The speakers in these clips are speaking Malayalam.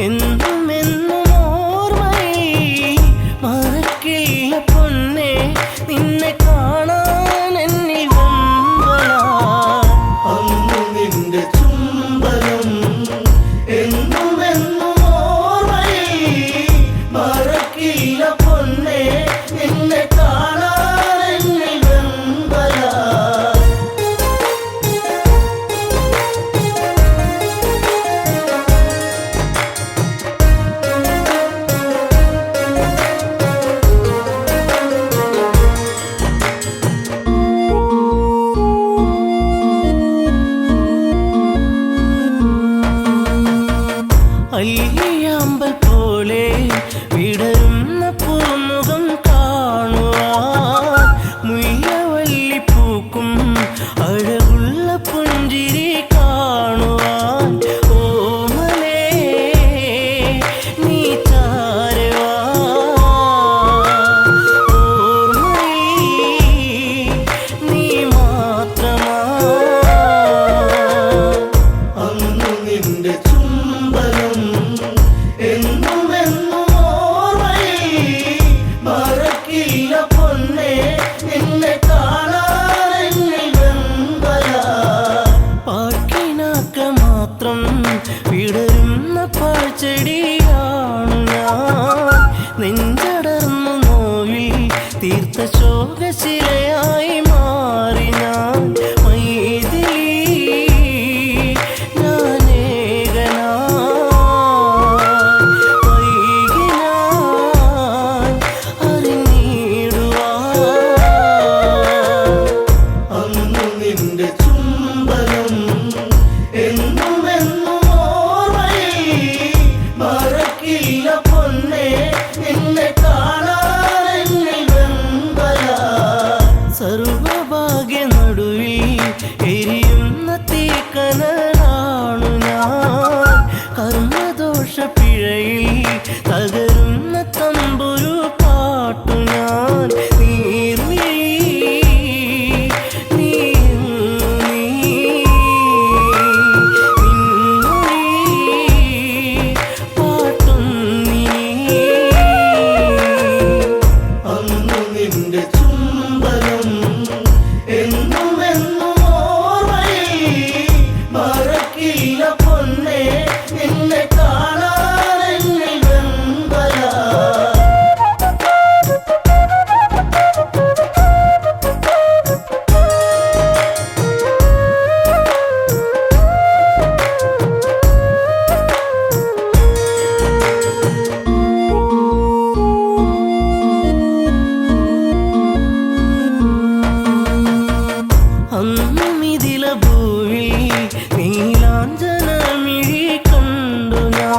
എന്നും എന്നും ഓർമ്മയിൽ മറക്കില്ല പൊന്നെ നിന്നെ കാണാൻ എന്നിൽ വെമ്പലാ അന്നു നിന്റെ ചുംബനം എന്നും എന്നും ഓർമ്മയിൽ മറക്കില്ല പൊന്നെ നിന്നെ കാണാൻ എന്നിൽ വെമ്പലാ അല്ലിയാമ്പൽ പോലെ വിടരുന്ന പൂമുഖം കാണുവാൻ മുല്ലവല്ലി പൂക്കും അഴകുള്ള പുഞ്ചിരി കാണുവാൻ ഓമലേ നീ ചാരെ വാ ഓർമ്മയിൽ നീ മാത്രമാ അന്നു നിന്റെ ചുംബനം എന്നും എന്നും ഓർമ്മയിൽ മറക്കില്ല പൊന്നെ നിന്നെ കാണാൻ എന്നിൽ വെമ്പലാ പാട്ടിനാക്ക മാത്രം വിടരുന്ന പാഴ്ചെടിയാണു ഞാൻ നെഞ്ചടർന്നു നോവിൽ തീർത്ത ശോകശിലയായി മാറി ഞാൻ മൈഥിലി അന്നു നിന്റെ ചുംബനം എന്നും എന്നും ഓർമ്മയിൽ മറക്കില്ല പൊന്നെ നിന്നെ കാണാൻ എന്നിൽ വെമ്പലാ സർവഭാഗ്യ നടുവിൽ എരിയുന്ന തീക്കനലാണു ഞാൻ കർമ്മദോഷ പിഴയിൽ തകരുന്ന തമ്പുരു പാട്ടു ഞാൻ നീർമിഴി അന്നു നിന്റെ ചുംബനം എന്നും എന്നും ഓർമ്മയിൽ മറക്കില്ല പൊന്നെ നിന്നെ കാണാൻ എന്നിൽ വെമ്പലാ അന്നും ഇതില ഭൂവിൽ നീലാഞ്ജനമിഴി കണ്ടു ഞാൻ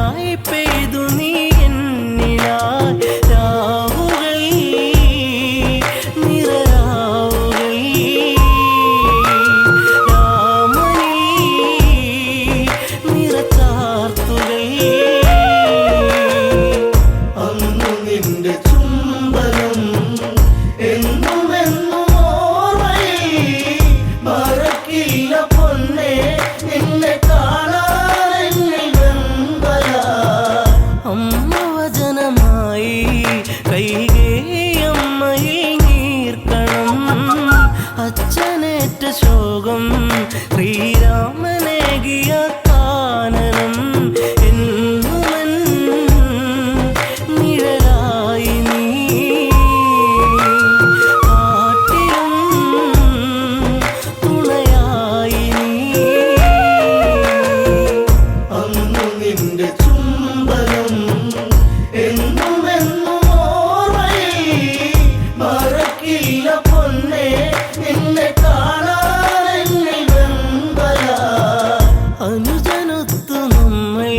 മഴയായി പെയ്തു നീ എന്നിലായി രാവുകൾ നിറരാവുകൾ രാമനിൽ നിറച്ചാർത്തുകൾ അന്നു നിന്റെ ചുംബനം എന്നും എന്നും ഓർമ്മയിൽ മറക്കില്ല പൊന്നേ നിന്നെ കാണാൻ എന്നിൽ വെമ്പല അമ്മ വചനമായി കൈകേയമ്മയിൽ നീർക്കണം അച്ഛനേറ്റ ശോകം ശ്രീരാമനേകിയ കാനനം എന്നുമൻ നിഴലായി നീ കാട്ടിലും തുണയായി നീ അന്നു നിന്റെ ചുംബനം എന്നും എന്നും ഓർമ്മയിൽ മറക്കില്ല പൊന്നേ നിന്നെ കാണാൻ എന്നിൽ വെമ്പല അനുജനൊത്തു നമ്മൾ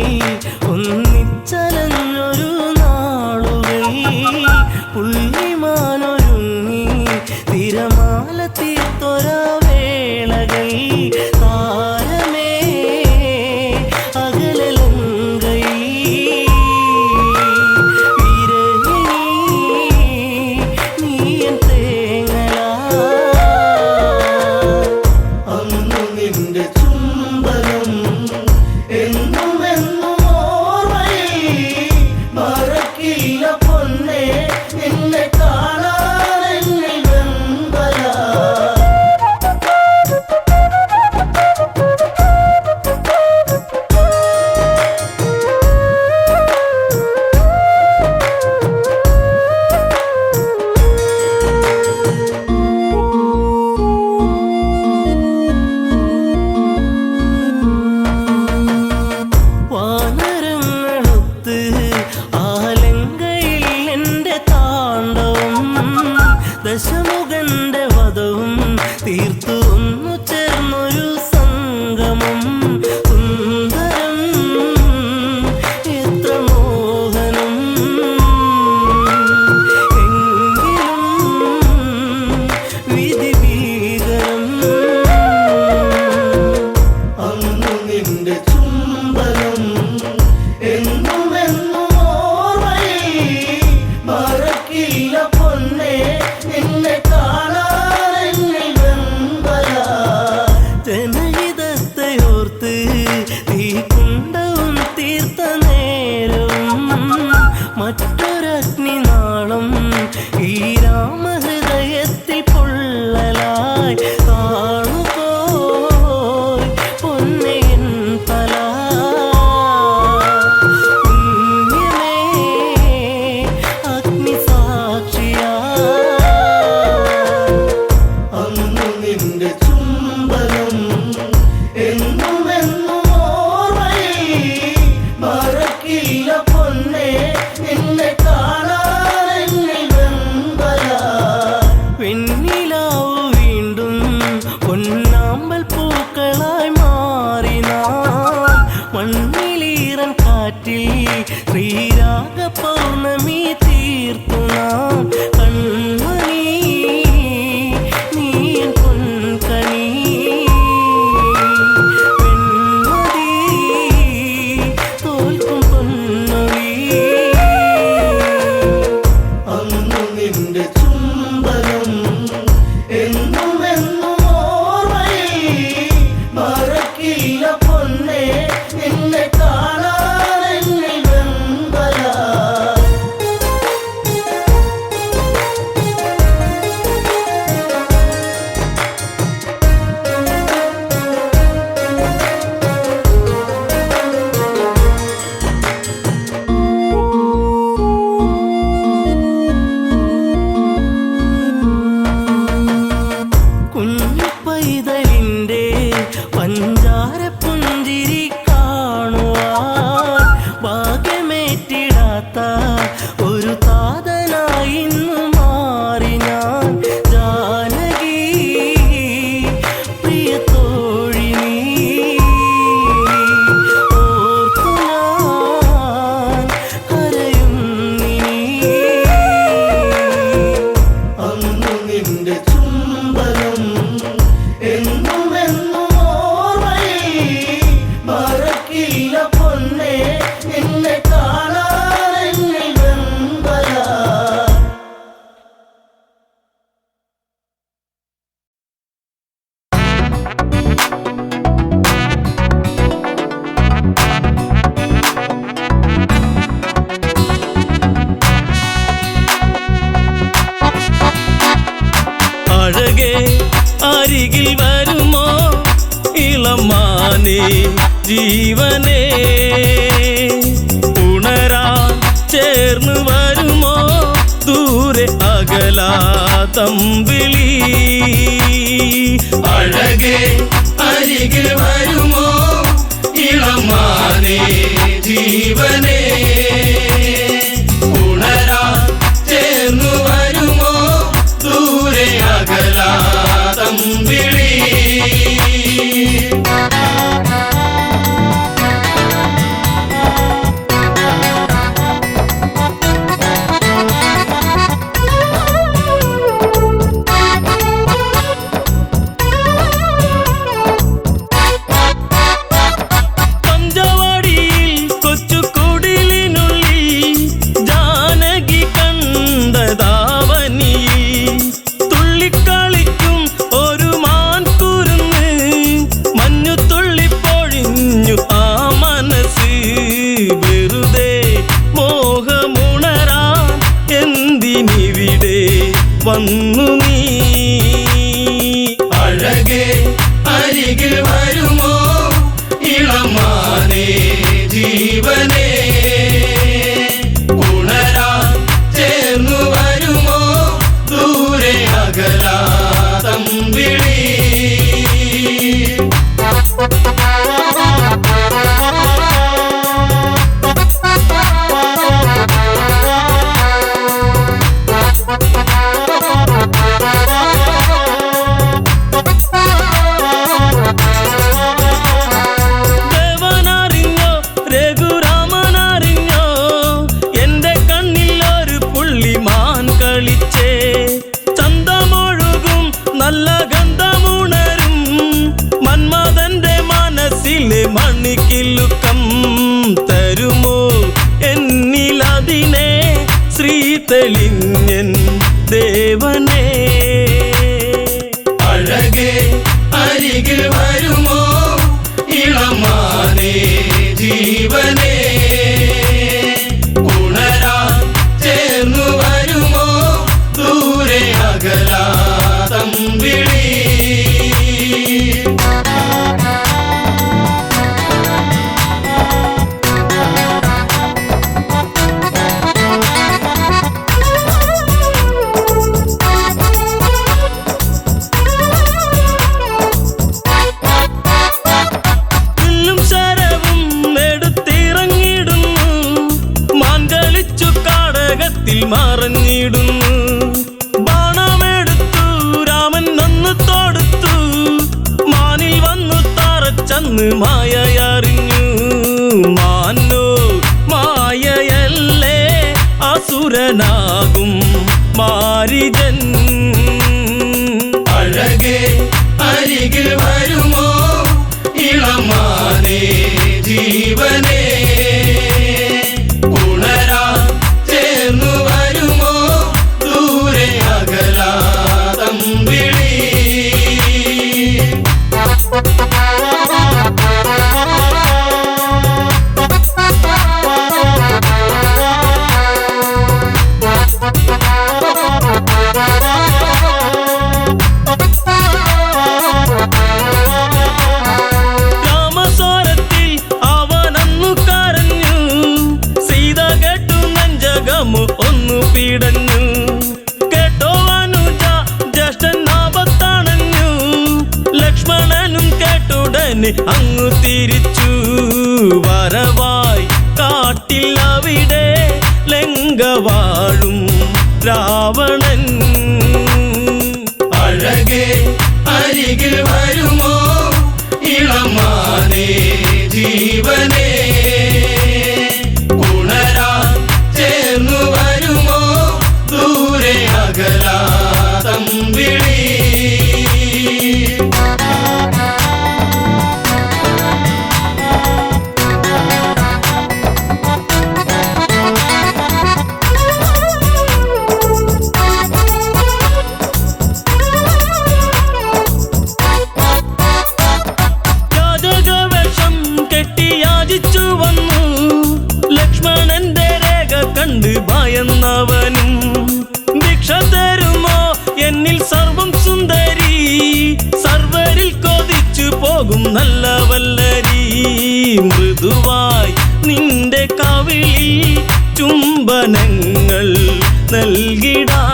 ഒന്നിച്ചലഞ്ഞൊരു നാളുകൾ പുള്ളിമാനൊരുങ്ങി തിരമാല തീർത്തൊര വേളകൾ താരമേ അകലലങ്കൈ വിരഹിണി നീയൻ തേങ്ങലാ അന്നു നിന്റെ ചുംബനം എന്നും എന്നും ഓർമ്മയിൽ മറക്കില്ല പൊന്നേ നിന്നെ കാണാൻ എന്നിൽ വെമ്പല വാനരങ്ങളൊത്ത് ആലങ്കയിൽ എൻ്റെ താണ്ഡവം ദശമുഖന്റെ വധവും തീർത്തു ഒന്നു ചേർന്നൊരു സംഗമം സുന്ദരം എത്ര മോഹനം എങ്കിലും വിധി ഭീകരം അന്നു നിന്റെ ചുംബനം എന്നും എന്നും ഓർമ്മയിൽ മറക്കില്ല പൊന്നേ നിന്നെ കാണാൻ എന്നിൽ വെമ്പല ജനഹിതത്തെ ഓർത്ത് തീക്കുണ്ടവും തീർത്ത നേരവും മറ്റൊരഗ്നിനാളം ഈ രാമഹൃദയത്തിൽ പൊള്ളലായി താണുപോയി പൊന്നയൻ തല പുണ്യമേ അഗ്നിസാക്ഷിയാ അന്നു നിന്റെ ചുംബനം എന്നും എന്നും ഓർമ്മയിൽ മറക്കില്ല പൊന്നേ നിന്നെ കാണാൻ എന്നിൽ വെമ്പല വെണ്ണിലാവു വീണ്ടും പൊന്നാമ്പൽ പൂക്കളായി മാറി നാം മണ്ണിലീറൻ കാറ്റിൽ ശ്രീരാഗ പൗർണമി തീർത്തു നാം കൺമണി നീയൻ പൊൻകണി വെൺമതി തോൽക്കും പൊന്നൊഴി അന്നു നിന്റെ ചുംബനം എന്നും എന്നും ഓർമ്മയിൽ മറക്കില്ല പൊന്നേ നിന്നെ കാണാൻ എന്നിൽ വെമ്പല വരുമോ ഇളമാനേ ജീവനേ ഉണരാൻ ചേർന്ന് വരുമോ ദൂരെ അകലാതമ്പിളി അഴകേ അരികിൽ വരുമോ ഇളമാനേ ജീവനേ ഉണരാൻ ചേർന്നു വരുമോ ദൂരെ അകലാതമ്പിളി വന്നു നീ അഴകേ അരികിൽ വരുമോ ഇളമാനേ ജീവനേ ഉണരാൻ ചേർന്നു വരുമോ ദൂരെ അകലാതമ്പിളി നല്ല ഗന്ധമുണരും മന്മഥന്റെ മനസ്സിലെ മണിക്കിലുക്കം തരുമോ എന്നിലതിനെ ശ്രീ തെളിഞ്ഞൻ ദേവനേ അഴകേ അരികിൽ വരുമോ ഇളമാനേ ജീവനേ ഉണരാൻ ചേർന്നു വരുമോ ദൂരെ അകലാതമ്പിളി മറഞ്ഞിടുന്നു ബാണമെടുത്തു രാമൻ നന്ന് തൊടുത്തു മാനിൽ വന്നു തറച്ചന്ന് മായയറിഞ്ഞു മാനോ മായയല്ലേ അസുരനാകും മാരിജൻ അഴകേ അരികിൽ വരുമോ ഇളമാനേ ജീവനേ ഉണരാൻ ചേർന്നു വരുമോ ദൂരെ അകലാതമ്പിളി രാമസ്വരത്തിൽ അവനന്നു കരഞ്ഞു സീത കേട്ടു നെഞ്ചകമു ഒന്നു പീടഞ്ഞു കേട്ടോ അനുജ ജ്യേഷ്ഠൻ ആപത്തണഞ്ഞു ലക്ഷ്മണനും കേട്ടുടനെ അങ്ങു തിരിച്ചു വരവായി കാട്ടിൽ അവിടെ ലങ്ക വാഴും രാവണൻ അഴകേ അരികിൽ വരുമോ ഇളമാനേ ജീവനേ ഉണരാൻ ചേർന്നു വരുമോ ദൂരെ അകലാതമ്പിളി ലക്ഷ്മണന്റെ രേഖ കണ്ട് ഭയന്നവനും ഭിക്ഷ തരുമോ എന്നിൽ സർവം സുന്ദരി സർവരിൽ കൊതിച്ചു പോകും നല്ല വല്ലരി മൃദുവായി നിന്റെ കവിളിൽ ചുംബനങ്ങൾ നൽകിടാം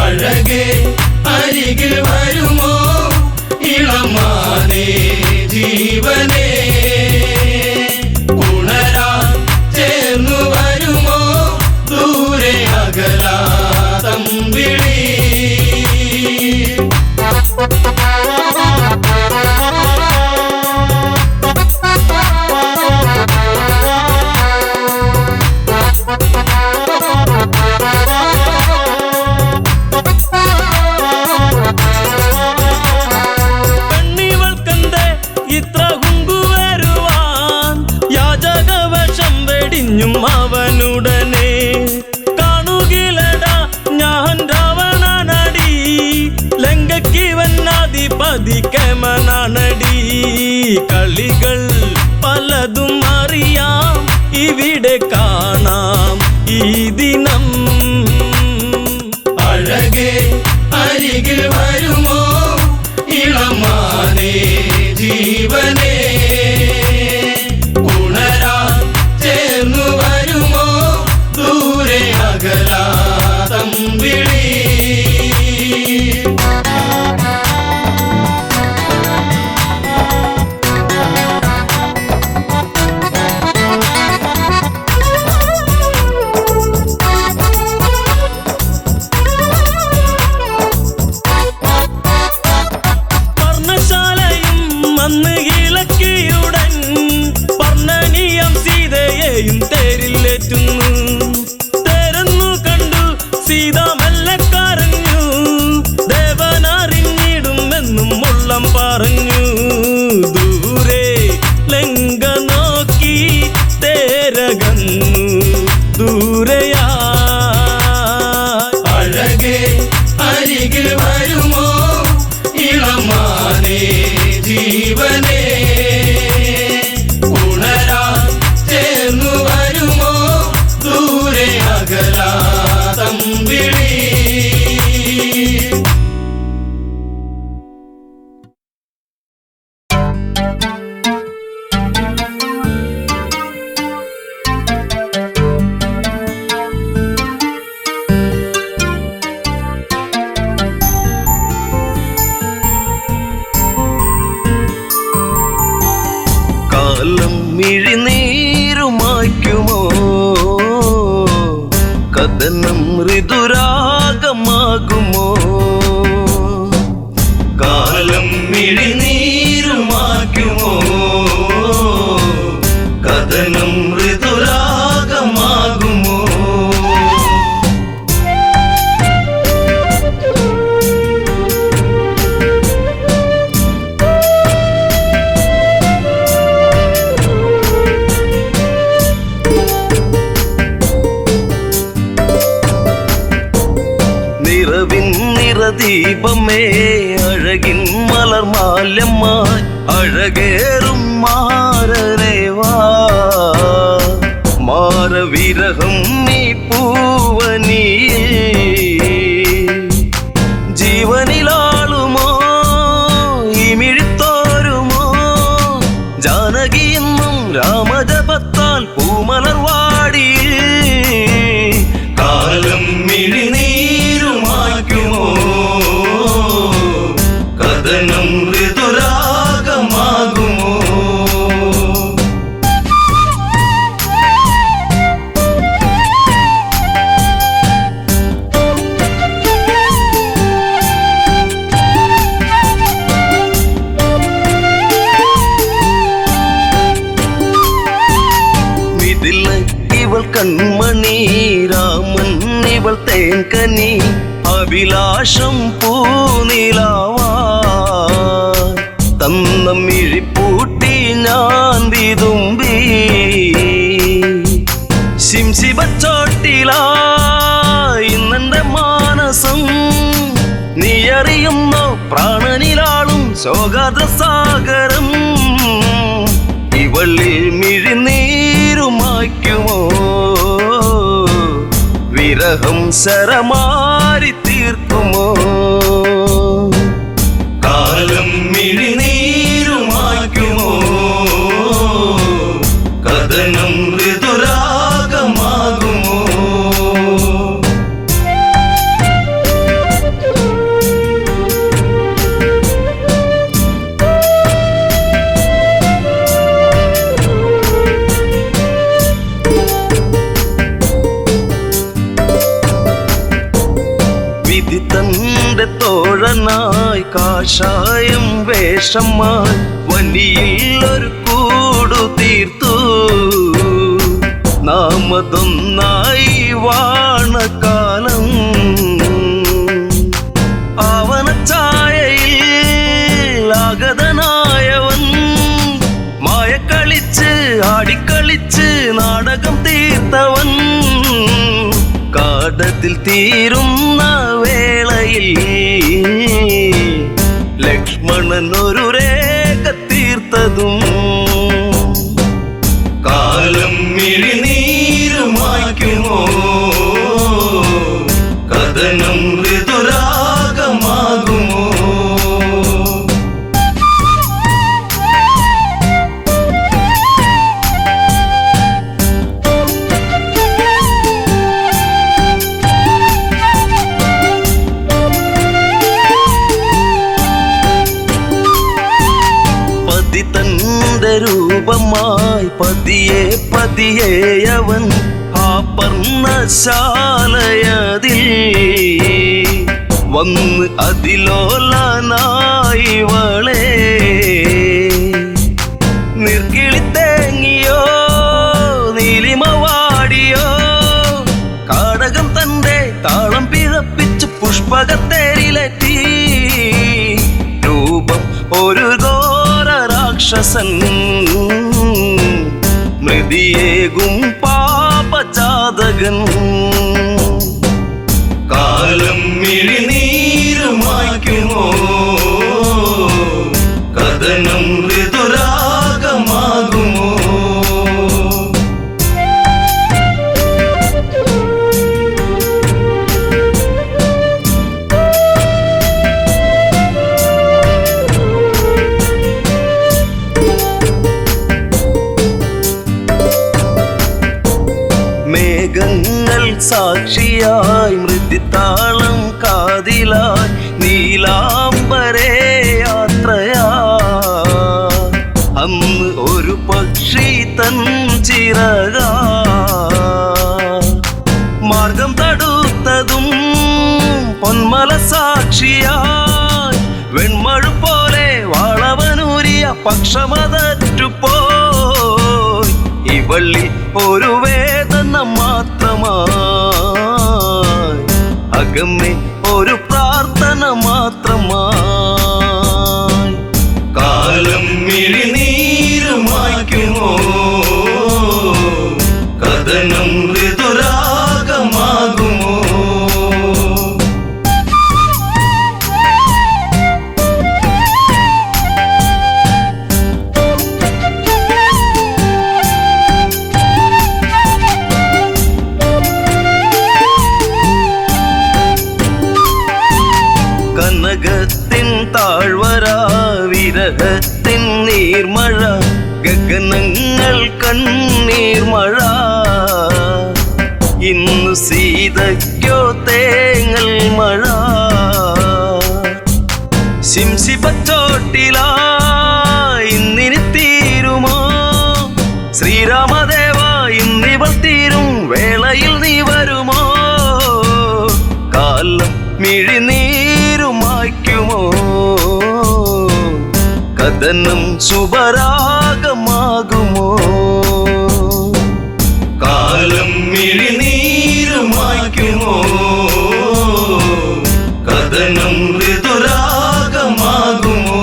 അഴകേ അരികിൽ വരുമോ ഇളമാനേ ജീവനേ ഉണരാൻ ചേർന്നു വരുമോ ദൂരെ അകലാതമ്പിളി ഇത്ര കുങ്കുവരുവാൻ യാചകവശം വെടിഞ്ഞും അവനുടനെ കാണുകിലടാ ഞാൻ രാവണനടി ലങ്കയ്ക്കിവനാധിപതി കേമനാണടി കളികൾ പലതും അറിയാം ഇവിടെ കാണാം ഈ ദിനം അഴകേ അരികിൽ വരുമോ ഇളമാനേ ജീവനേ ഉണരാൻ ചേർന്നു വരുമോ ദൂരെ അകലാതമ്പിളി അന്ന് ഇളക്കിയുടൻ പർണനീയം സീതയെയും തേരിലേറ്റുന്നു തേരെന്നു കണ്ടു സീത മെല്ലെ കരഞ്ഞു ദേവനറിഞ്ഞിടുമെന്നും ഉള്ളം പറഞ്ഞു ദൂരെ ലങ്ക നോക്കി തേരകന്നു ദൂരയാ അഴകേ അരികിൽ വരുമോ ഇളമാനേ ജീവനേ ഉണരാൻ ചേർന്നു വരുമോ ദൂരെ അകലാതമ്പിളി കാലം മിഴിനീരുമായ്ക്കുമോ കഥനം ഋതുരാഗമാകുമോ കാലം മിഴിനീരുമാക്കുമോ കഥനം ഋതുരാഗമാകുമോ ദീപമേ അഴകിൻ മലർമാല്യമായി അഴകേറും മാരരേവാ മാരവിരഹം നീ പൂവനീ ജീവനിലാളുമോ ഈ മിഴിത്തോരുമോ ജാനകിയെന്നും രാമജപത്താൽ പൂമലർവാടി കാലം മിഴിനീരുമാക്കുമോ കഥനം ഋതുരാഗമാകുമോ ഇവൾ കൺമണി രാമൻ ഇവൾ തേൻകനി അഭിലാഷം പൂനിലാവാ തന്ന മിഴിപ്പൂട്ടി ഞാൻ വിതുമ്പി ശിംശിബച്ചോട്ടിലായി ഇന്നെന്റെ മാനസം നീ അറിയുന്നോ പ്രാണനിലാളും ശോകാദ്രസാഗരം ഇവളിൽ മിഴിനീരുമായ്ക്കുമോ വിരഹം ശരമായി വാരി തീർക്കുമോ? കാലം മിഴിനീരുമായ്ക്കുമോ? കഥനം ഋതുരാഗമാകുമോ? വിധി തന്റെ തോഴനായി കാഷായം വേഷമായി വനിയിൽ ഒരു കൂടു തീർത്തു. നാമതൊന്നായി വാണകാലം ആവനച്ചായയിൽ ആഗതനായവൻ മായക്കളിച്ച് ആടിക്കളിച്ച് നാടകം തീർത്തവൻ. കാടത്തിൽ തീരുന്ന വേളയിൽ ലക്ഷ്മണൻ ഒരു രേഖ തീർത്തതും. കാലം മിഴിനീരുമായ്ക്കുമോ? കഥനം ഋതുരാഗമാകുമോ? തന്റെ രൂപമായി പതിയെ പതിയെ അവൻ ആ പർണശാലയതിൽ വന്ന് അതിലോലനായി വളേ. നിർക്കിളിത്തേങ്ങിയോ നീലിമവാടിയോ കാടകം തന്റെ താളം പിഴപ്പിച്ച് പുഷ്പകത്തേരിലെത്തി. രൂപം ഒരു രാക്ഷസൻ മൃതിയേകും പാപജാതകൻ. കാലം മിഴിനീരുമായ്ക്കുമോ? കഥനം ഋതുരാഗമാകുമോ? മേഘങ്ങൾ സാക്ഷിയായി മൃദിതാളം കാതിലായി നീലാംബരേ യാത്രയാ. അന്ന് ഒരു പക്ഷി തൻ ചിറകാ മാർഗം തടുത്തതും പൊന്മല സാക്ഷിയായി വെൺമഴു പോലെ വാളവനൂരിയ പക്ഷമതറ്റുപോയി. ഇവളിൽ ഒരു വേദന മാത്രമായി അകമേ ഒരു പ്രാർത്ഥന മാത്രമായി. കാലം മിഴിനീരുമായ്ക്കുമോ? കഥനം ഋതുരാഗമാകുമോ? കനകത്തിൻ താഴ്വര വിരഹത്തിൻ നീർമഴ ഗഗനങ്ങൾ കണ്ണീർമഴ. ഇന്നു സീതയ്ക്കോ തേങ്ങൽ മഴ. ശിംശിപ്പച്ചോട്ടിലായി ഇന്നിനി തീരുമോ? ശ്രീരാമദേവ ഇന്നിവൾ തീരും വേളയിൽ നീ വരുമോ? കാലം മിഴിനീരുമായ്ക്കുമോ? കഥനം ശുഭരാഗമാകുമോ? കാലം മിഴിനീരുമായ്ക്കുമോ? കഥനം ഋതുരാഗമാകുമോ?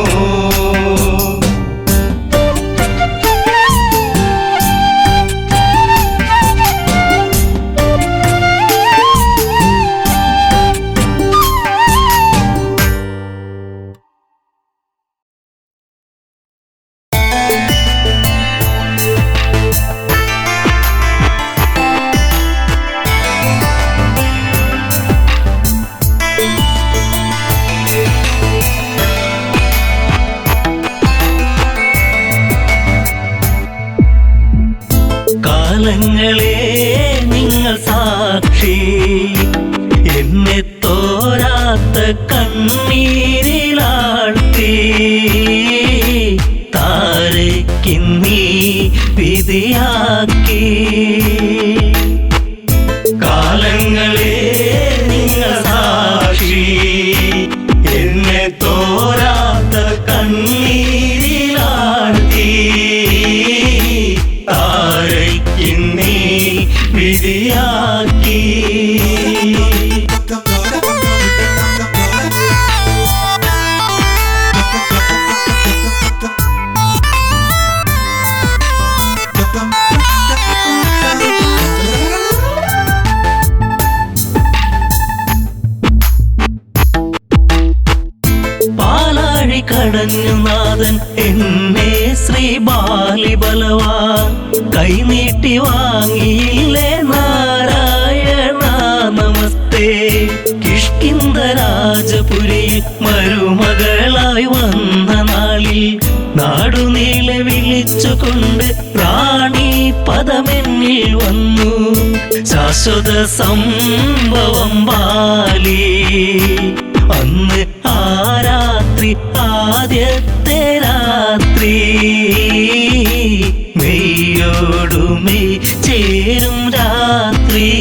കാലങ്ങളെ നിങ്ങൾ സാക്ഷി, എന്നെ തോരാത്ത കണ്ണീരിലാഴ്ത്തി താരയ്ക്കിന്നീ വിധിയാക്കി. കാലങ്ങളെ നിങ്ങൾ സാക്ഷി, എന്നെ തോരാത്ത കണ്ണീരിലാഴ്ത്തി താരയ്ക്കിന്നീ വിധിയാക്കി. പാലാഴി കടഞ്ഞു നാഥൻ എന്നെ ശ്രീബാലിബലവാൻ കൈനീട്ടി വാങ്ങിയില്ലേ നാരായണ നമസ്തേ. കിഷ്കിന്ധ രാജപുരിയിൽ മരുമകളായി വന്ന നാളിൽ നാടുനീളെ വിളിച്ചുകൊണ്ട് റാണി പദമെന്നിൽ വന്നു. ശാശ്വത സംഭവം ബാലി അന്ന് ആ രാത്രി, ആദ്യത്തെ രാത്രി മെയ്യോടുമെയ് ചേരും രാത്രി.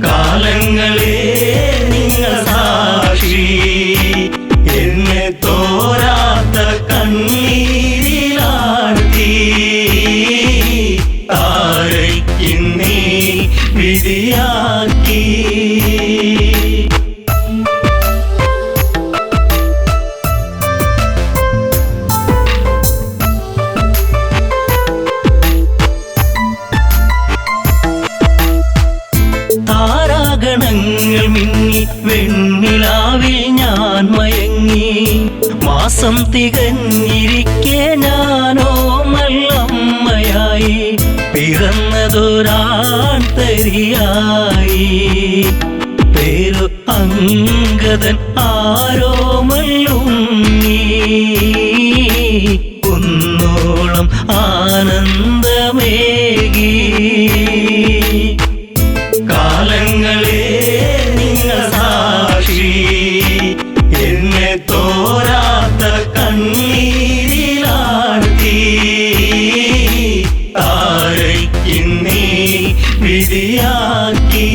കാലങ്ങളെ നിങ്ങൾ സാക്ഷി, എന്നെ തോരാത്ത കണ്ണീരിലാഴ്ത്തി താരയ്ക്കിന്നീ വിധിയാക്കി. താരാഗണങ്ങൾ മിന്നി വെണ്ണിലാവിൽ ഞാൻ മയങ്ങി. മാസം തികഞ്ഞിരിക്കെ ഞാനോ നല്ലമ്മയായി പിറന്നതൊരാൺതരിയായി. പേരു അങ്കദൻ ആരോമല്ലുണ്ണി, കുന്നോളം ആനന്ദമേകി. കാലങ്ങളെ നിങ്ങൾ സാക്ഷി, എന്നെ തോരാത്ത കണ്ണീരിലാഴ്ത്തി താരയ്ക്കിന്നീ വിധിയാക്കി.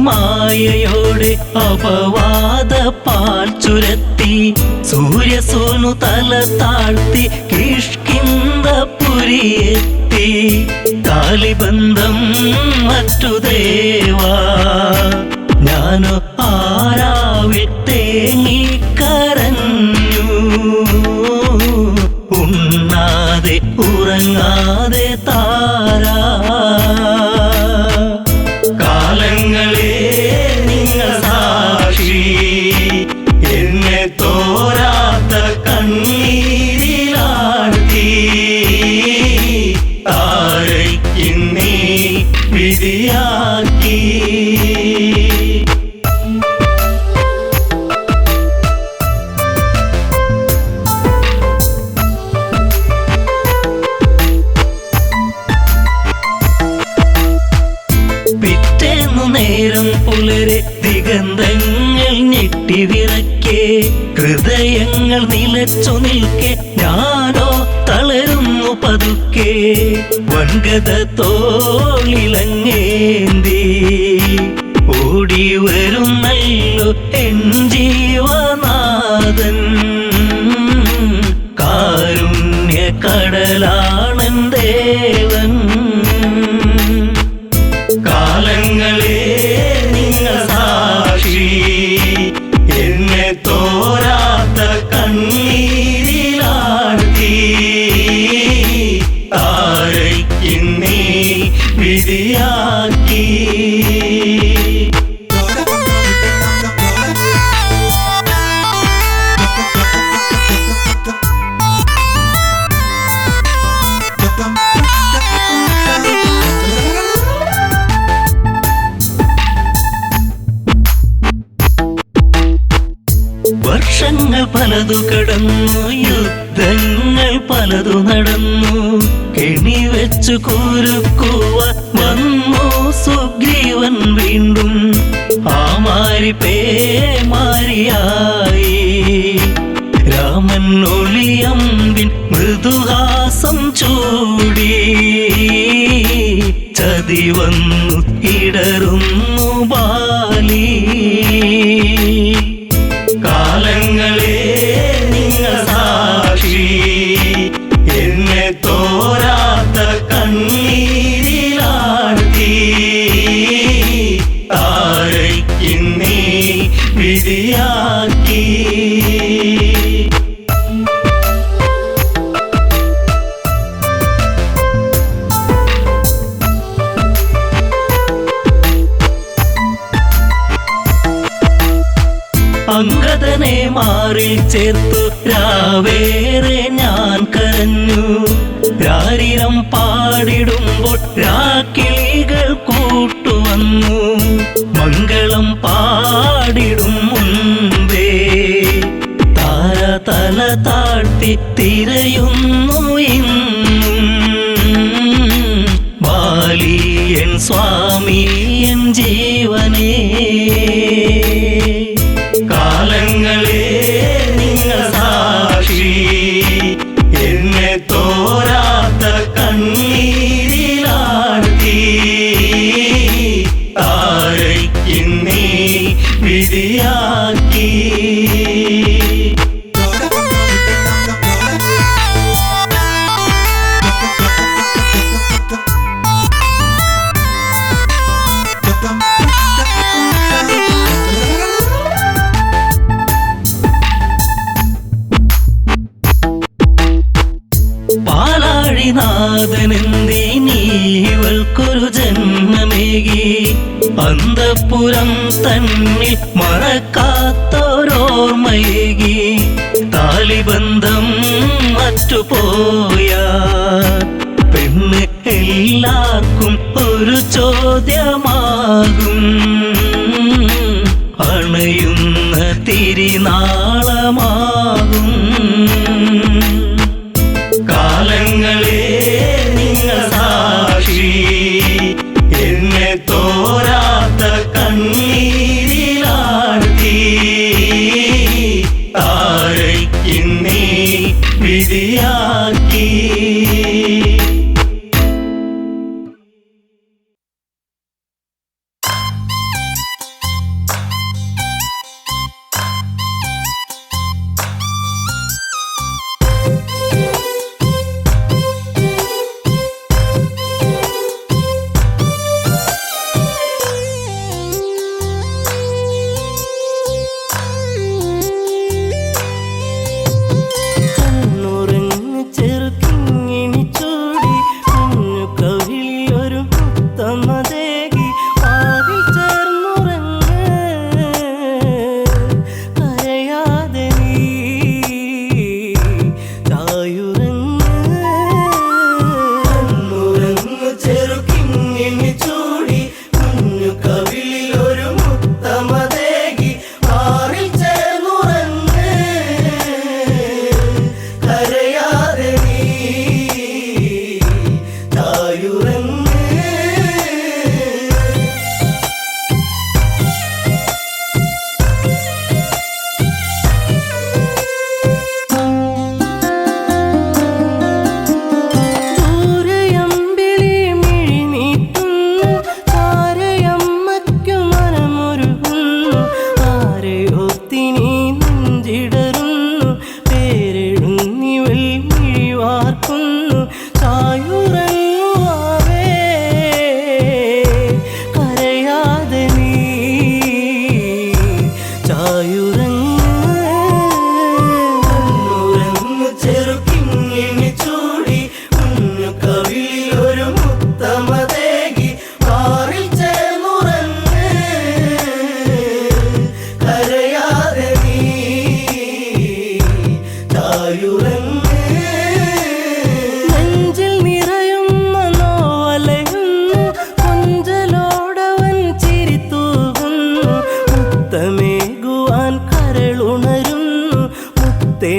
മായയോടെ അപവാദ പാൽ ചുരത്തി സൂര്യസോനു തല താഴ്ത്തി കിഷ്കിന്ധപുരിയെത്തി. കാലിബന്ധം മറ്റു ദേവാ ഞാനോ ആരാവിൽ തേങ്ങിക്കരഞ്ഞു. ഉണ്ണാതെ ഉറങ്ങാതെ താരാ. കാലങ്ങളെ നിങ്ങൾ സാക്ഷി, എന്നെ തോരാത്ത കണ്ണീരിലാഴ്ത്തി താരയ്ക്കിന്നീ വിധിയാക്കി. പിറ്റേന്നു നേരം പുലരെ ദിഗന്ധങ്ങൾ ഞെട്ടിവിറക്കെ, ഹൃദയങ്ങൾ നിലച്ചു നിൽക്കെ ഞാനോ തളരുന്നു പതുക്കെ. വൻഗത തോളിലങ്ങേന്തി ഓടി വരുന്നല്ലോ എൻ ജീവനാഥൻ. കാരുണ്യ കടലാണൻ ദേവൻ. കാലങ്ങളെ നിങ്ങൾ സാക്ഷി, എന്നെ തോരാത്ത കണ്ണീരിലാഴ്ത്തി താരയ്ക്കിന്നീ വിധിയാക്കി. പലതു കടന്നു, യുദ്ധങ്ങൾ പലതു നടന്നു. കെണി വെച്ചു കുരുക്കുവാൻ വന്നു സുഗ്രീവൻ വീണ്ടും. ആ മാരി പേമാരിയായി രാമൻ ഒളിയമ്പിൻ മൃദുഹാസം ചൂടി. ചതി വന്നു ഇടറുന്നു ബാലി. കാലങ്ങളെ നിങ്ങൾ സാക്ഷി, എന്നെ തോരാത്ത കണ്ണീരിലാഴ്ത്തി. താരയ്ക്കിന്നീ വിധിയാക്കി. അംഗദനെ മാറിൽ ചേർത്തു രാവേറെ ഞാൻ കരഞ്ഞു. രാരിരം പാടിടുമ്പോൾ രാക്കിളികൾ കൂട്ടുവന്നു. മംഗളം പാടിടും മുൻപേ താര തല താഴ്ത്തി തിരയുന്നു ഇന്നും. ബാലിയൻ സ്വാമി എൻ ജീവനേ. കാലങ്ങളെ നിങ്ങൾ സാക്ഷി, എന്നെ തോരാത്ത കണ്ണീരിലാഴ്ത്തി. താരയ്ക്കിന്നീ വിധിയാക്കി. പാലാഴിനാഥനെന്തിനീവൾക്കൊരു ജന്മമേകി. അന്തഃപുരം തന്നിൽ മറക്കാത്തോരോർമ്മയേകി. താലിബന്ധം മറ്റുപോയ പെണ്ണ് എല്ലാവർക്കും ഒരു ചോദ്യമാകും. അണയുന്ന തിരിനാളമാകും. കാലങ്ങളെ നിങ്ങൾ സാക്ഷി, എന്നെ തോരാത്ത കണ്ണീരിലാഴ്ത്തി. താരയ്ക്കിന്നീ വിധിയാക്കി.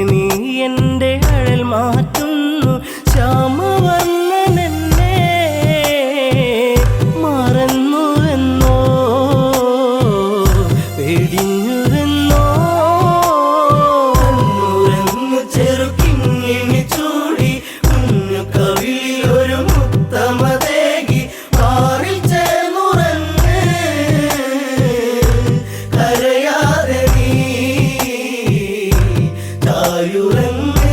നീ എൻ്റെ അഴൽ മാറ്റുന്നു. ശ്യാമവർണ്ണനെന്നെ മറന്നുവെന്നോ വെടിഞ്ഞുവെന്നോ കണ്ണുറങ്ങു ചെറുക്കിങ്ങിണി ചൂടി കുഞ്ഞു കവിളിൽ ഒരു മുത്തമതേകി പാറിൽ ചേർന്നുറങ്ങ് കരയാതെ നീ ചായുറങ്ങ്.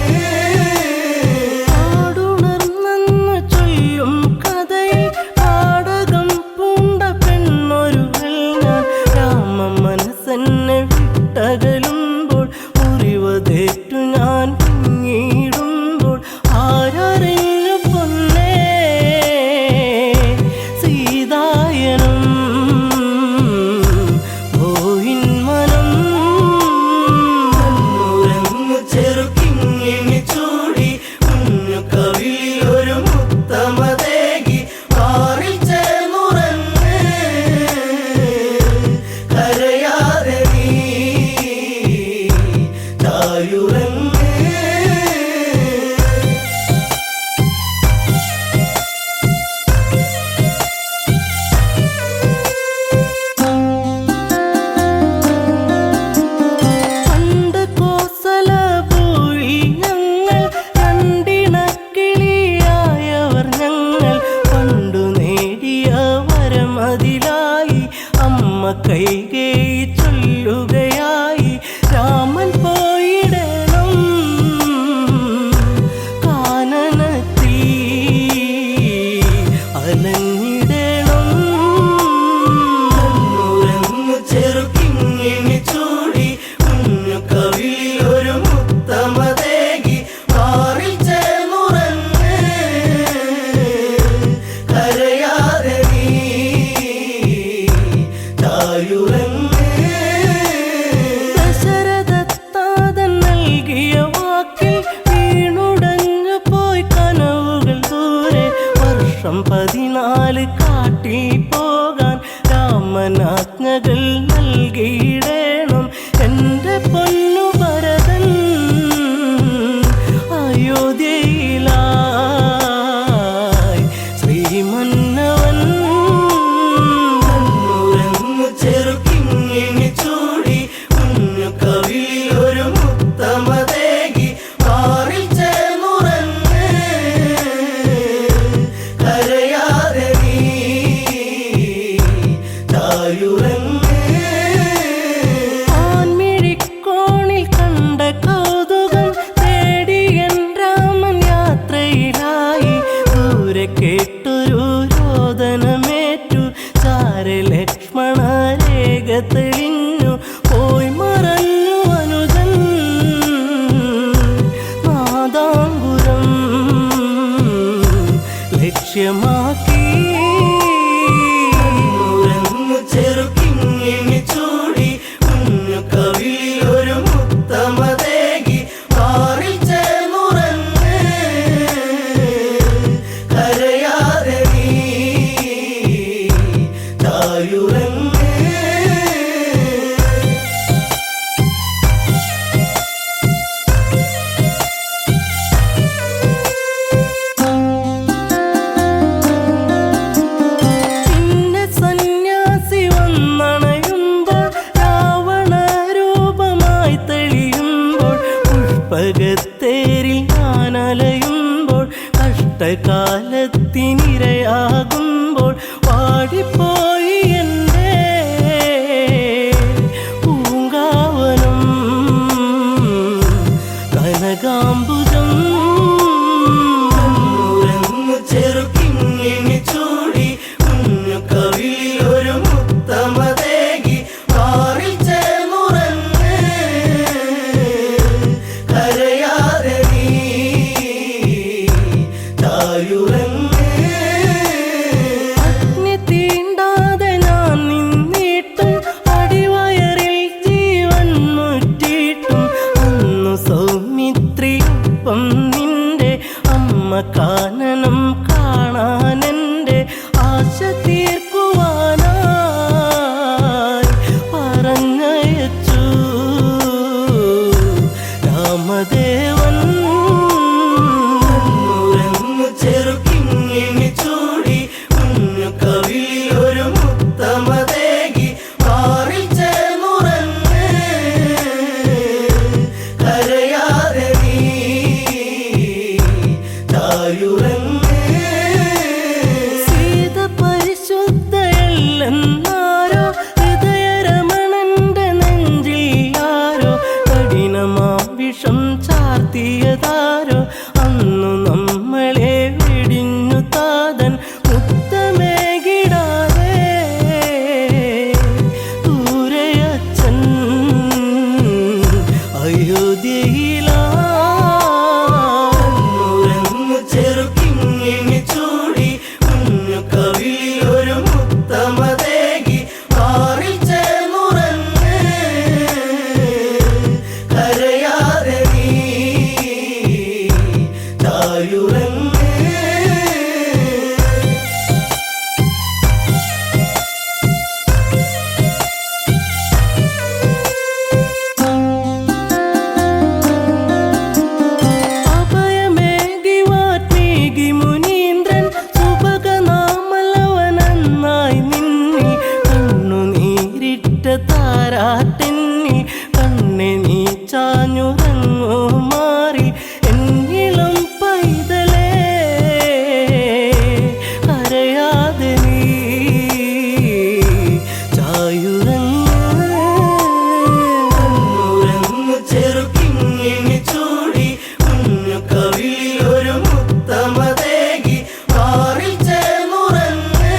ആടുണർന്നെന്ന് ചൊല്ലും കഥയിൽ നാടകം പൂണ്ട പെണ്ണൊരുവൾ ഞാൻ. രാമ മനസ്സെന്നെ വിട്ടകലുമ്പോൾ മുറിവതേറ്റു ഞാൻ പിന്നീടുമ്പോൾ ആരറിഞ്ഞു പൊന്നേ സീതായനം പോയിൻ മനം. കണ്ണുറങ്ങു ചെറുക്കിങ്ങിണി ചൂടി കുഞ്ഞു കവിളിൽ ഒരു മുത്തമതേകി പാറിൽ ചേർന്നുറങ്ങ് കരയാതെ നീ ചായുറങ്ങ്. പണ്ട് കോസലപുരി ഞങ്ങൾ രണ്ടിണക്കിളിയായവർ ഞങ്ങൾ. പണ്ടു നേടിയ വരമതിലായി അമ്മ കൈകേയി ചൊല്ലുകയായി. രാമൻ പോയിടണം കാനനത്തിൽ അലഞ്ഞിടണം. കണ്ണുറങ്ങു ചെറുക്കിങ്ങിണി ചൂടി കുഞ്ഞു കവിളിൽ ഒരു മുത്തമതേകി പാറിൽ ചേർന്നുറങ്ങ് കരയാതെ നീ ചായുറങ്ങ്. ദശരഥത്താതൻ നൽകിയ വാക്കിൽ വീണുടഞ്ഞു പോയി കനവുകൾ ദൂരെ. വർഷം 14 കാട്ടിൽ പോകാൻ രാമനാജ്ഞകൾ നൽകിയിടേണം. എൻ്റെ പൊന്നു ഭരതൻ അയോധ്യയിലായി ശ്രീമന്നവൻ. കണ്ണുറങ്ങു ചെറുക്കിങ്ങിണി ചൂടി കുഞ്ഞു കവിളിൽ ഒരു മുത്തമതേകി പാറിൽ ചേർന്നുറങ്ങ് കരയാതെ നീ ചായുറങ്ങ്. ആൺമിഴിക്കോണിൽ കണ്ട കൗതുകം തേടി എൻ രാമൻ യാത്രയിലായി. ദൂരെ കേട്ടൊരു രോദനമേറ്റു ചാരെ ലക്ഷ്മണ രേഖ തെളിഞ്ഞു. പോയി മറഞ്ഞു അനുജൻ നാദാംബുരം ലക്ഷ്യമാക്കി. കണ്ണുറങ്ങു ചെറുക്കിങ്ങിണി ചൂടി കുഞ്ഞു കവിളിൽ ഒരു മുത്തമതേകി പാറിൽ ചേർന്നുറങ്ങ് കരയാതെ നീ ചായുറങ്ങ്. പിന്നെ സന്യാസി വന്നണയുമ്പോൾ രാവണ രൂപമായി തെളിയുമ്പോൾ പുഷ്പകത്തേരിൽ ഞാനലയുമ്പോൾ കഷ്ടകാലത്തിനിരയാകുമ്പോൾ പാടിപ്പോയി എൻ്റെ പൂങ്കാവനം കനകാംബുജം. കണ്ണുറങ്ങു ചെറുക്കിങ്ങിണി ചൂടി കുഞ്ഞു കവിളിൽ ഒരു മുത്തമതേകി പാറിൽ ചേർന്നുറങ്ങ് കരയാതെ നീ ചായുറങ്ങ്. അഗ്നി തീണ്ടാതെ ഞാൻ നിന്നിട്ടും അടിവയറിൽ ജീവൻ മുറ്റിയിട്ടും അന്നു സൗമിത്രിയൊപ്പം നിന്റെ അമ്മ കാനനം കാണാനെൻ്റെ ആശ തീർക്കുവാനായി പറഞ്ഞയച്ചു രാമദേ ദേവൻ കണ്ണുറങ്ങു ചെറുക്കിങ്ങിണി ചൂടി കുഞ്ഞു കവിളിൽ ഒരു മുത്തമതേകി മാറിൽ ചേർന്നുറങ്ങ് കരയാതെ നീ ചായുറങ്ങ് സീത പരിശുദ്ധയല്ലെന്നാരോ ഹൃദയരമണന്റെ നെഞ്ചിൽ ആരോ കഠിനമാം വിഷം ചാർത്തിയതാരോ അന്നു നമ്മളെ വെടിഞ്ഞു താതൻ മുത്തമേകിടാതെ ദൂരയച്ഛൻ അയോധ്യയിലാ കണ്ണുറങ്ങു ചെറുക്കിങ്ങിണി ചൂടി കുഞ്ഞു കവിളിൽ ഒരു മുത്തമതേകി മാറിൽ ചേർന്നുറങ്ങ് കരയാതെ നീ ചായുറങ്ങ് അഭയമേകി വാത്മീകി മുനീന്ദ്രൻ സുഭഗനാമലവനന്നായി നിന്നിൽ കണ്ണുനീരിട്ട താരാട്ടെന്നിൽ കണ്ണെ നീ ചാഞ്ഞുറങ്ങോ മാറി എന്നിളം പൈതലേ കരയാതെ നീ കണ്ണുറങ്ങു ചെറുക്കിങ്ങിണി ചൂടി കുഞ്ഞു കവിളിൽ ഒരു മുത്തമതേകി മാറിൽ ചേർന്നുറങ്ങ്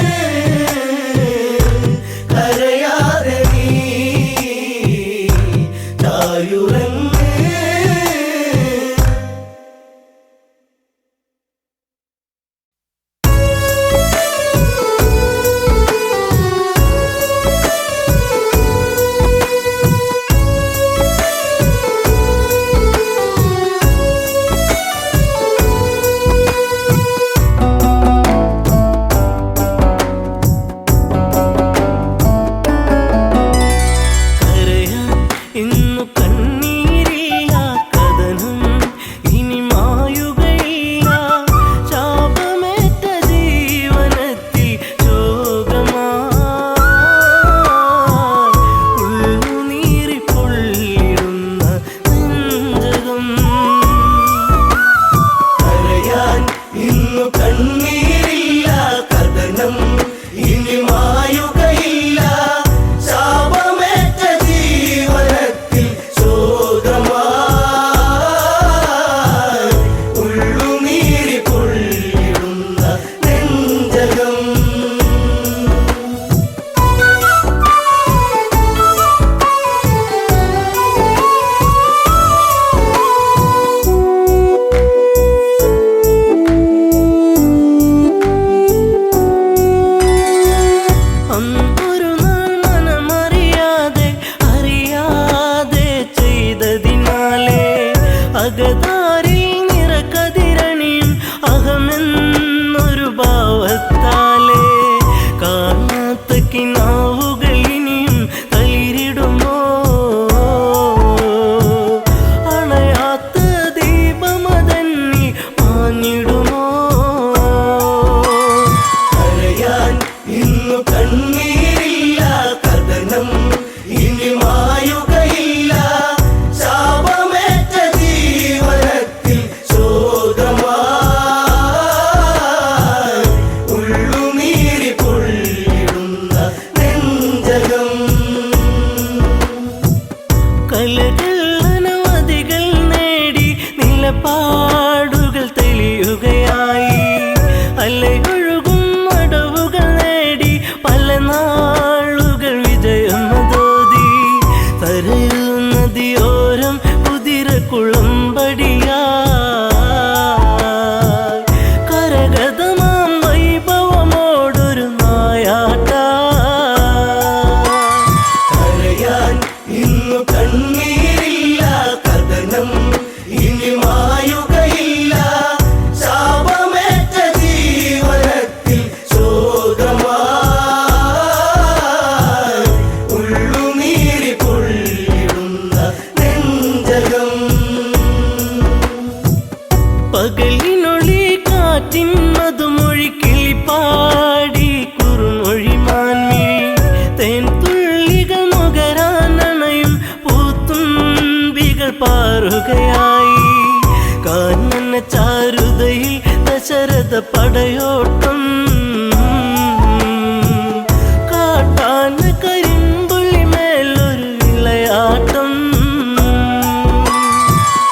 കരയാതെ നീ ചായുറങ്ങ് കരയാൻ ഇന്നു കണ്ണീരില്ല കഥനം ഇനി മായുകയില്ല ശാപമേറ്റ ജീവനത്തിൽ ശോകമായി ഉള്ളുനീറി പൊള്ളിടുന്ന നെഞ്ചകം കരയാൻ ഇന്നു കണ്ണീരില്ല കഥനം ഇനി മായുകയില്ല ശാപമേറ്റ ജീവനത്തിൽ ശോകമായി ഉള്ളുനീരി പൊള്ളിടുന്ന നെഞ്ചകം അന്നൊരു നാൾ മനമറിയാതെ അറിയാതെ ചെയ്തതിനാലേ അകതാരിൽ നിറകതിരണിയും അഹമെന്നൊരു ഭാവത്താലേ കാണാത്ത കിനാവുകൾ ഇനിയും തളിരിടുമോ അണയാത്ത ദീപമതന്നി മാഞ്ഞിടുമോ കരയാൻ ഇന്നു കണ്ണീരില്ല കഥനം ഇനി മായുകയില്ല ശാപമേറ്റ ജീവനത്തിൽ ശോകമായി ഉള്ളുനീരി പൊള്ളിടുന്ന നെഞ്ചകം കരയാൻ ഇന്നു കണ്ണീരില്ല കഥനം ഇനി മായുകയില്ല ശാപമേറ്റ ജീവനത്തിൽ ശോകമായി ഉള്ളുനീരി പൊള്ളിടുന്ന നെഞ്ചകം കലകൾ അനവധികൾ നേടി നിലപാടുകൾ തെളിയുകയായി അലയൊഴുകും അടവുകൾ നേടി പല നാളുകൾ വിജയം തോതി തരയൂ നദിയോരം കുതിര കുളമ്പടിയാ കരഗതമാം വൈഭവമോടൊരു നായാട്ട കരയാൻ ഇന്നു കണ്ണീരില്ല കഥനം ഇനി മായുകയില്ല പകലിനൊളി കാറ്റിൻ മധുമൊഴി കിളിപ്പാടി കുറുമൊഴി മാൻമിഴി തേൻ തുള്ളികൾ നുകരാനണയും പൂത്തുമ്പികൾ പാറുകയായി കാനന ചാരുതയിൽ ദശരഥ പടയോട്ടം കാട്ടാന കരിമ്പുള്ളി മേലൊരു വിളയാട്ടം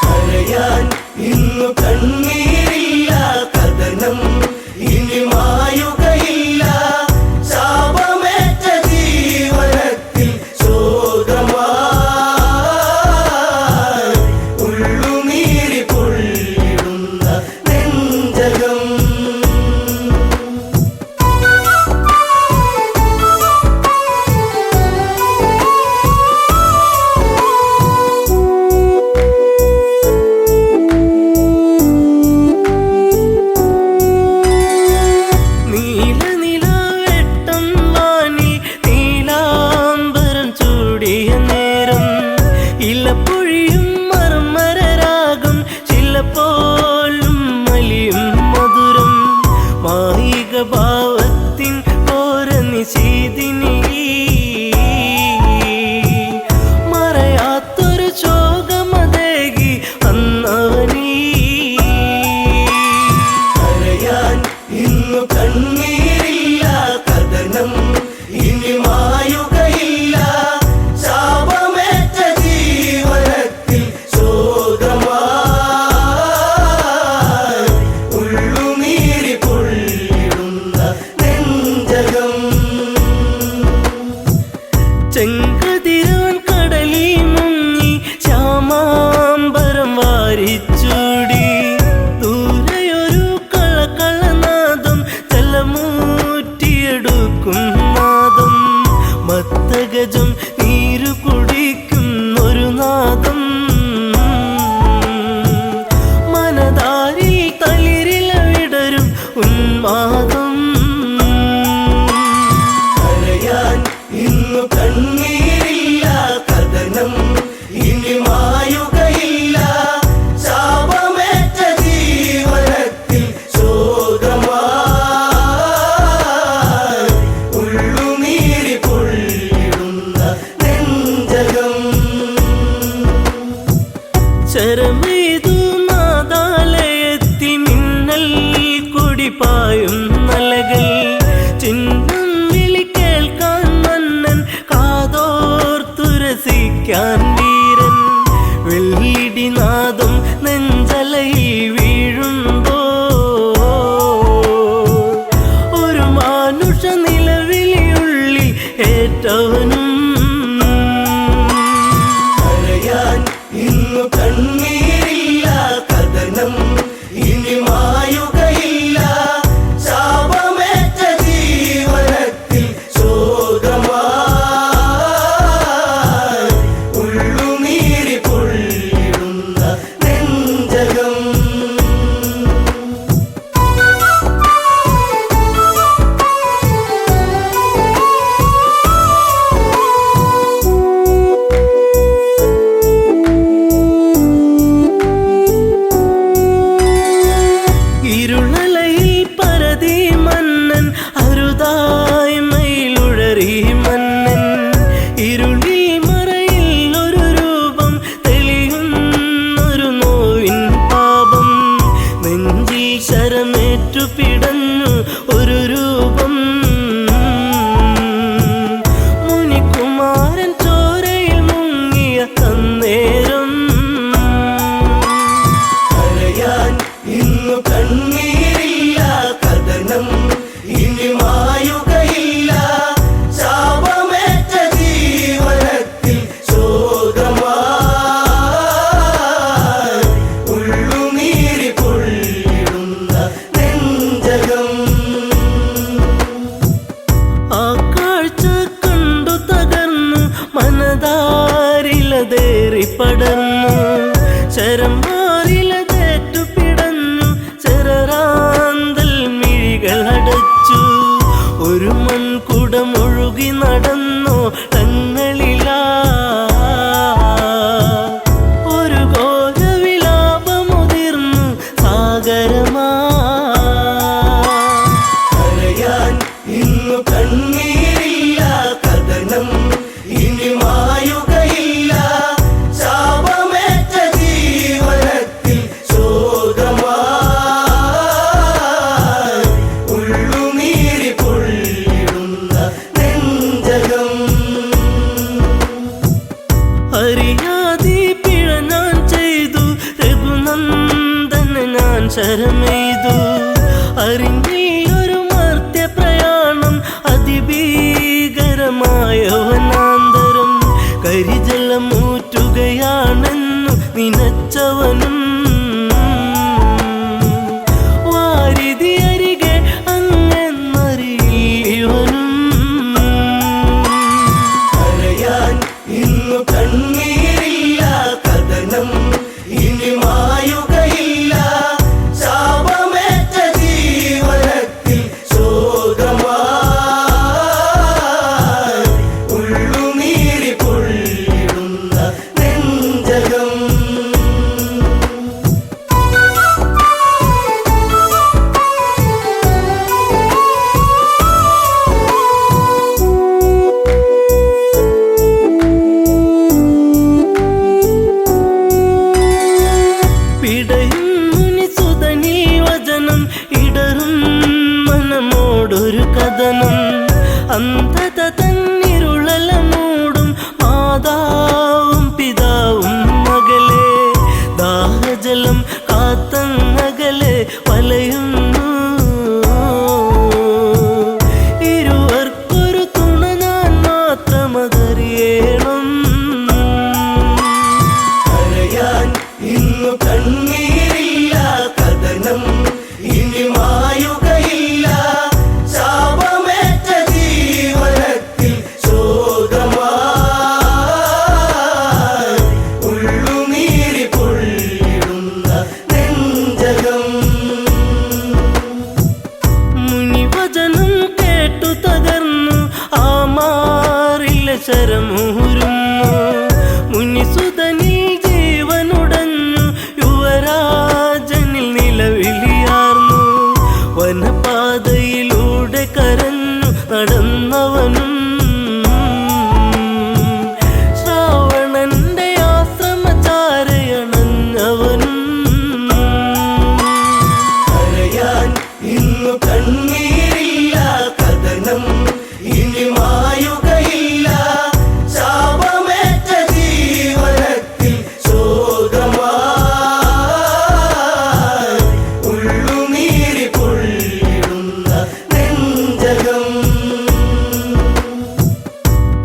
കരയാൻ ഇന്നു കണ്ണീരില്ല കഥനം ഇനി മായുകയില്ല ശാപമേറ്റ ജീവനത്തിൽ ശോകമായി ഉള്ളുനീരി പൊള്ളിടുന്ന നെഞ്ചകം നീലനിലാവെട്ടം വാനിൽ നീലാംബരം ചൂടിയ നേരം ഇലപ്പൊഴിയും മർമരരാഗം ചിലപ്പോലും മലിയും മധുരം മായിക ഭാവത്തിൻ ഓരനിശീതിനി മറയാത്തൊരു ശോകമതേകി അന്നവനീ കരയാൻ ഇന്നു കണ്ണീരില്ല കഥനം ഇനി മായുകയില്ല ശാപമേറ്റ ജീവനത്തിൽ ശോകമായി ഉള്ളുനീരി പൊള്ളിടുന്ന നെഞ്ചകം ചെങ്കതിരാൻ കടലിൽ മുങ്ങി ശ്യാമാംബരം വാരിച്ചൂടി ദൂരെയൊരു കളകളനാദം ജലമൂറ്റിയെടുക്കും നാദം മത്തഗജം നീരു കുടിക്കും ഒരു നാദം മനതാരിൽ തളിരില വിടരും ഉന്മാദം കരയാൻ ഇന്നു കണ്ണീരില്ല കഥനം ഇനി മായുകയില്ല ശാപമേറ്റ ജീവനത്തിൽ ശോകമായി ഉള്ളുനീരി പൊള്ളിടുന്ന നെഞ്ചകം ശരമെയ്തു നാദാലയത്തിൽ മിന്നൽ കുടിപ്പായും നലകൾ ചിഹ്നം വിളി കേൾക്കാൻ മന്നൻ കാതോർത്തുരസിക്കാൻ വീരൻ വെള്ളിടിനാദം നെഞ്ചലയിൽ വീഴുമ്പോ ഒരു മാനുഷ നിലവിളിയുള്ളിൽ ഏറ്റവനും കരയാൻ ഇന്നു കണ്ണീരില്ല കഥനം ഇനി മായുകയില്ല ശാപമേറ്റ ജീവനത്തിൽ ശോകമായി ഉള്ളുനീരി പൊള്ളിടുന്ന നെഞ്ചകം ഇരുളലയിൽ പരതി മന്നൻ അരുതായി മയിലുഴറി മന്നൻ ഇരുളിൽ മറയിൽ ഒരു രൂപം തെളിയുന്നൊരു നോവിൻ പാപം നെഞ്ചിൽ ശരമേറ്റു പിടഞ്ഞു ഒരു രൂപം മുനികുമാരൻ ചോരയിൽ മുങ്ങിയ അന്നേരം കരയാൻ ഇന്നു കണ്ണീരില്ല കഥനം ഇനി മായുകയില്ല ശാപമേറ്റ ജീവനത്തിൽ ശോകമായി ഉള്ളുനീരി പൊള്ളിടുന്ന നെഞ്ചകം ആ കാഴ്ച കണ്ടു തകർന്നു മനതാരിലതേറി പടർന്നു ശരമാറിലതേറ്റു പിടഞ്ഞു ചെറാന്തൽ മിഴികൾ അടച്ചു ഒരു മൺകുടമൊഴുകി നടന്നു തങ്ങളിലാ ഒരു ഘോരവിലാപമുതിർന്നു ശരമെയ്തു. അറിഞ്ഞില്ലൊരു മർത്യപ്രയാണം അതിഭീകരമായ വനാന്തരം. കരിജലമൂറ്റുകയാണെന്നു നിനച്ചവനും വാരിധി അരികെ അങ്ങെന്നറിയിവനും. കരയാൻ ഇന്നു കണ്ണീരില്ല, കഥനം ഇനി മായുകയില്ല. ശാപമേറ്റ ജീവനത്തിൽ ശോകമായി ഉള്ളുനീരി പൊള്ളിടുന്ന നെഞ്ചകം. പിടയും മുനിസുതനീ വചനം, ഇടറും മനമോടൊരു കഥനം. അന്ധത തന്നിരുളല മൂടും മാതാവും പിതാവും മകളെ. ദാഹജലം കാത്തങ്ങകലെ വലയുന്നു. ഇരുവർക്കൊരു തുണ ഞാൻ മാത്രമതറിയണം. കരയാൻ ഇന്നു കണ്ണീരില്ല, കഥനം ഇനി മായുകയില്ല. ശാപമേറ്റ ജീവനത്തിൽ ശോകമായി ഉള്ളുനീരി പൊള്ളിടുന്ന നെഞ്ചകം. മുനിവചനം കേട്ടു തകർന്നു ആ മാറില ശരമൂരുന്നു. മുനിസുതനിൽ ജീവനുടഞ്ഞു, യുവരാജനിൽ നിലവിളിയാർന്നു. വനപാതയിലൂടെ കരഞ്ഞു നടന്നവനും ശ്രാവണന്റെ ആശ്രമചാരയണഞ്ഞവനും. കരയാൻ ഇന്നു കണ്ണീരില്ല, കഥനം ഇനി മായുകയില്ല. ശാപമേറ്റ ജീവനത്തിൽ ശോകമായി ഉള്ളുനീരി പൊള്ളിടുന്ന നെഞ്ചകം.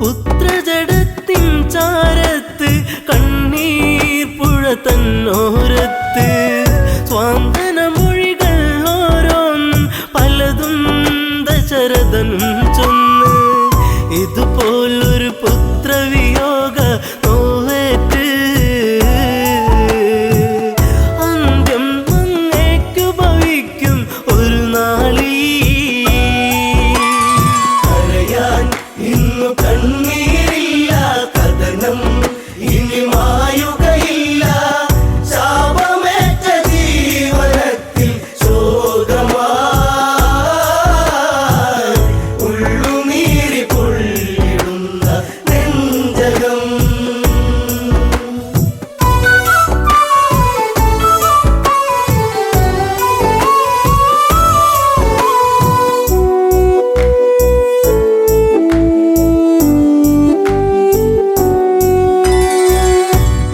പുത്രജടത്തിൻ ചാരത്ത് കണ്ണീർ പുഴ തന്നോരത്ത്. സ്വാന്തന മൊഴികൾ ഓരോന്നും പലതും ദശരഥനും ചൊന്ന്. ഇതുപോലൊരു പുത്രവിയോഗ നോവേറ്റ് അന്ത്യം അങ്ങേക്കു ഭവിക്കും ഒരു നാളീ. കരയാൻ ഇന്നു കണ്ണീരില്ല, കഥനം ഇനി മായുകയില്ല. ശാപമേറ്റ ജീവനത്തിൽ ശോകമായി ഉള്ളുനീരി പൊള്ളിടുന്ന നെഞ്ചകം.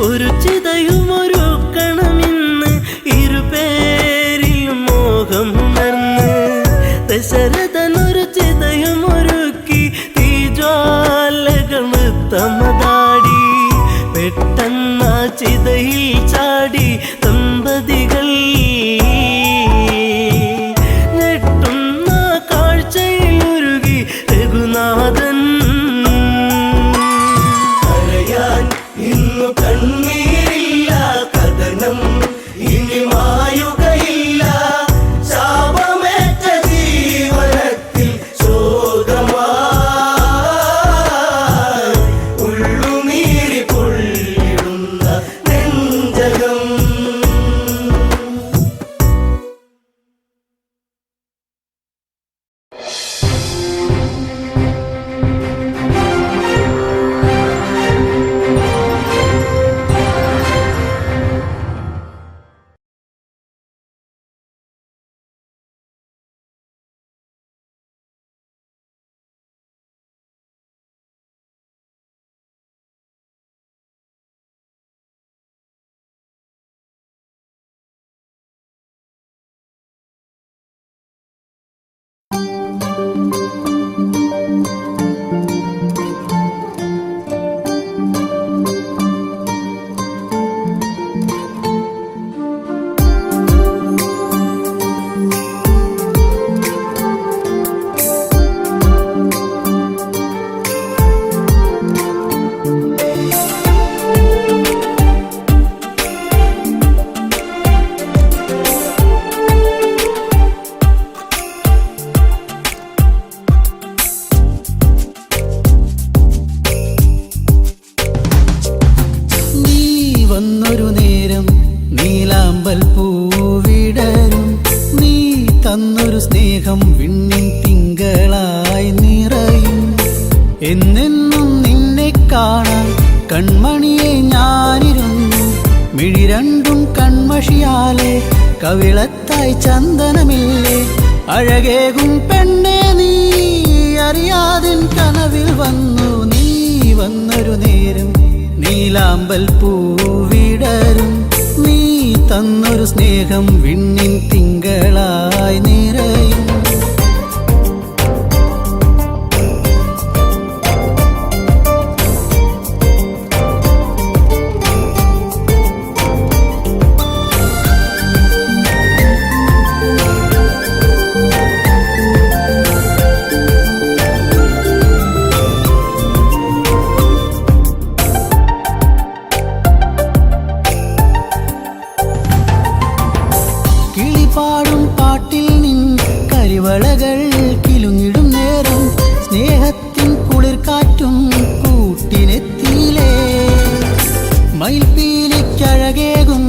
ഒരു ചിതയുമൊരുക്കണമെന്ന് ഇരുപേരിലും മോഹമുണർന്ന്. ദശരഥനൊരു ചിതയുമൊരുക്കി തീജ്വാലകൾ നൃത്തമതാടി. പെട്ടെന്ന ചിതയിൽ ചാടി ദമ്പതികൾ. ഞെട്ടുന്ന കാഴ്ചയിലുരുകി രഘുനാഥൻ. കരയാൻ ഇന്നു കണ്ണീരില്ല, കഥനം ഇനി മായുകയില്ല. ശാപമേറ്റ ജീവനത്തിൽ ശോകമായി ഉള്ളുനീരി പൊള്ളിടുന്ന നെഞ്ചകം. കവിളത്തായി ചന്ദനമില്ലേ അഴകേകും പെണ്ണെ നീ അറിയാതിൻ കനവിൽ വന്നു നീ വന്നൊരു നേരം നീലാമ്പൽ പൂവിടരും നീ തന്നൊരു സ്നേഹം വിണ്ണിൻ തിങ്കളായി നിറയും പാടും പാട്ടിൽ നിൻ കരിവളകൾ കിലുങ്ങിടും നേരം സ്നേഹത്തിൻ കുളിർക്കാറ്റും കൂട്ടിനെത്തിയിലേ മയിൽപ്പീലിക്കഴകേകും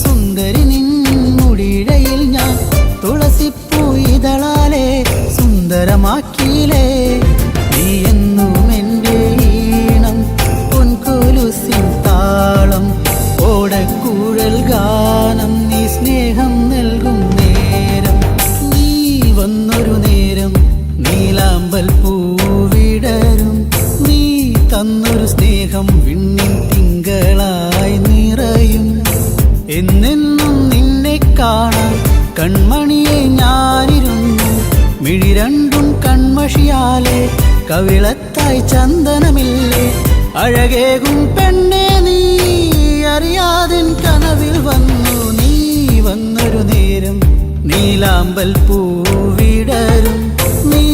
സുന്ദരി നിൻ മുടിയിഴയിൽ ഞാൻ തുളസിപ്പൂ ഇതളാലെ സുന്ദരമാക്കിയിലേ നീ എന്നും എൻ്റെ ഈണം പൊൻകൊലുസിൻ താളം ഓടക്കൂഴൽ ഗാനം നീ സ്നേഹം നൽകും നേരം നീ വന്നൊരു നേരം നീലാമ്പൽ പൂവിടരും നീ തന്നൊരു സ്നേഹം വിണ്ണിൻ തിങ്കളായി നിറയും എന്നെന്നും നിന്നെ കാണാൻ കൺമണിയെ ഞാനിരുന്നു മിഴി രണ്ടും കൺമഷിയാലെ കവിളത്തായി ചന്ദനമില്ലേ അഴകേകും പെണ്ണെ നീ അറിയാതിൻ കനവിൽ വന്നു നീ വന്നൊരു നേരം നീലാമ്പൽ പൂവിടരും നീ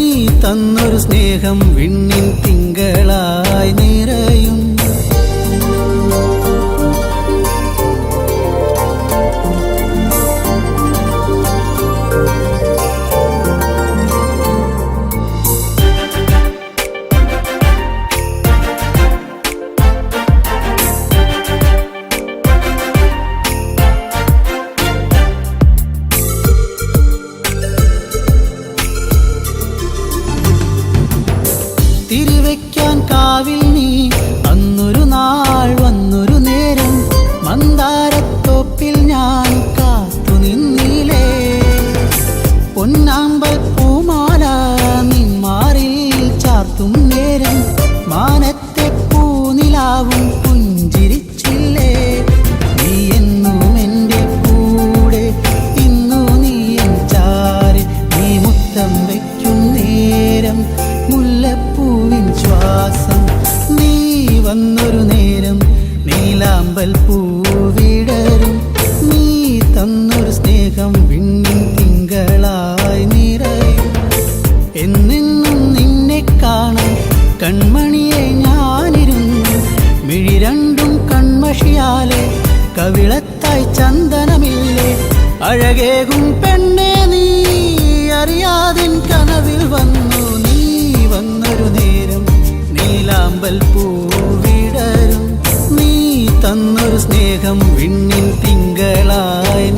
തന്നൊരു സ്നേഹം വിണ്ണിൻ തിങ്കളായി നിറയും തിരിവെക്കാൻ കാവിൽ നീ അന്നൊരു നാൾ വന്നൊരു നേരം മന്ദാരത്തോപ്പിൽ ഞാൻ കാത്തു നിന്നിലേ പൊന്നാമ്പൽ പൂമാല നിന്മാറിൽ ചാർത്തും നേരം മാനത്തെ പൂനിലാവും പുഞ്ചിരിച്ചില്ലേ നീ എന്നും എൻ്റെ കൂടെ ഇന്നു നീ എൻ ചാരി നീ മുത്തം വയ്ക്കും നേരം മുല്ലപ്പൂവിൻ ശ്വാസം നീ വന്നൊരു നേരം നീലാമ്പൽ പൂവിടരും നീ തന്നൊരു സ്നേഹം വിണ്ണിൻ തിങ്കളായി നിറയും എന്നെന്നും നിന്നെ കാണാൻ കൺമണിയെ ഞാനിരുന്നു മിഴി രണ്ടും കൺമഷിയാലെ കവിളത്തായി ചന്ദനമില്ലേ അഴകേകും പെണ്ണെ നീ അറിയാതിൻ കനവിൽ വന്നു നീ വന്നൊരു നേരം നീലാമ്പൽ പൂവിടരും നീ തന്നൊരു സ്നേഹം വിണ്ണിൻ തിങ്കളായി